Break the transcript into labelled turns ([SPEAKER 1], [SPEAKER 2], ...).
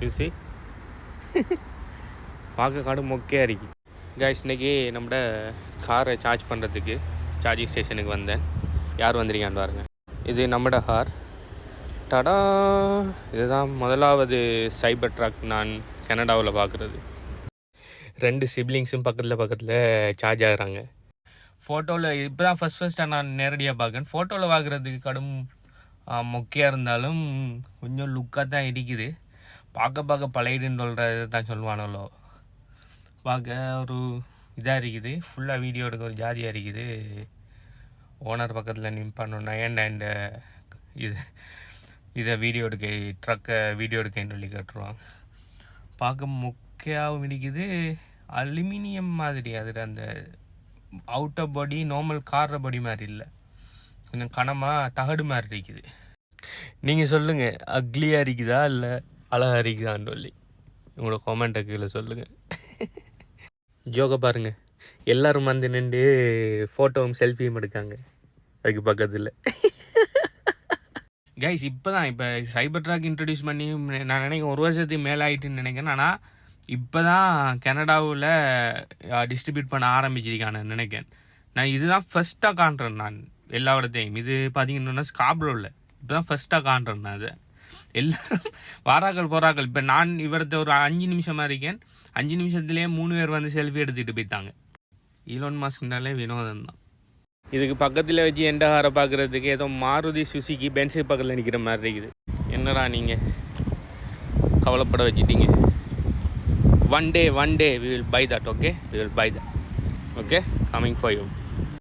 [SPEAKER 1] UC பார்க்க காடு மொக்கையாக இருக்கு. கைஸ் இன்றைக்கி நம்மளோட காரை சார்ஜ் பண்ணுறதுக்கு சார்ஜிங் ஸ்டேஷனுக்கு வந்தேன். யார் வந்திருக்கான்னு பாருங்கள். இது நம்மளோட கார். டடா, இதுதான் முதலாவது சைபர் ட்ரக் நான் கனடாவில் பார்க்குறது. 2 சிப்லிங்ஸும் பக்கத்தில் சார்ஜ் ஆகுறாங்க. ஃபோட்டோவில் இப்போ தான் ஃபஸ்ட்டாக நான் நேரடியாக பார்க்கேன். ஃபோட்டோவில் பார்க்குறதுக்கு கடும் மொக்கையாக இருந்தாலும் கொஞ்சம் லுக்காக தான் இருக்குது. பார்க்க பழையதுன்னு சொல்கிறது தான் சொல்லுவானோ. பார்க்க ஒரு இதாக இருக்குது. ஃபுல்லாக வீடியோ எடுக்க ஒரு ஜாதியாக இருக்குது. ஓனர் பக்கத்தில் நிற்பானோன்னா அண்ட் இதை வீடியோ எடுக்க ட்ரக்கை வீடியோ எடுக்கன்னு சொல்லி கேட்டுருவாங்க. பார்க்க மொக்கையாகவும் இருக்குது. அலுமினியம் மாதிரி அதில் அந்த அவுட்டர் பாடி நார்மல் கார் பாடி மாதிரி இல்லை, கொஞ்சம் கனமாக தகடு மாதிரி இருக்குது. நீங்கள் சொல்லுங்கள், அக்லியாக இருக்குதா இல்லை அழகாக இருக்குதான்னு சொல்லி உங்களோட கமெண்ட்டை கீழே சொல்லுங்கள். ஜோக்கை பாருங்கள், எல்லோரும் வந்து நின்று ஃபோட்டோவும் செல்ஃபியும் எடுக்காங்க அதுக்கு பக்கத்தில். கைஸ் இப்போ சைபர் ட்ராக் இன்ட்ரடியூஸ் பண்ணி நான் நினைக்கிறேன் 1 வருஷத்துக்கு மேலே ஆகிட்டுன்னு நினைக்கிறேன். ஆனால் இப்போ தான் கனடாவில் டிஸ்ட்ரிபியூட் பண்ண ஆரம்பிச்சிருக்கான்னு நினைக்கிறேன். நான் இதுதான் ஃபஸ்ட்டாக காண்றேன் நான் எல்லா இடத்தையும். இது பார்த்தீங்கன்னா ஸ்காப்ரோவில் இப்போ தான் ஃபஸ்ட்டாக காண்றேன் நான். அதை எல்லோரும் வாராக்கள் போகிறாக்கள். இப்போ நான் இவரத்தை ஒரு 5 நிமிஷமாக இருக்கேன். 5 நிமிஷத்துலேயே 3 பேர் வந்து செல்ஃபி எடுத்துகிட்டு போயிட்டாங்க. ஈலோன் மாஸ்க்னாலே வினோதம் தான். இதுக்கு பக்கத்தில் வச்சு எந்த காரை பார்க்குறதுக்கு ஏதோ மாருதி சுசுகி பென்ஸுக்கு பக்கத்தில் நிற்கிற மாதிரி இருக்குது. என்னடா நீங்கள் கவலைப்பட வச்சுட்டீங்க. One day we will buy that. Okay, we will buy that. Okay, coming for you.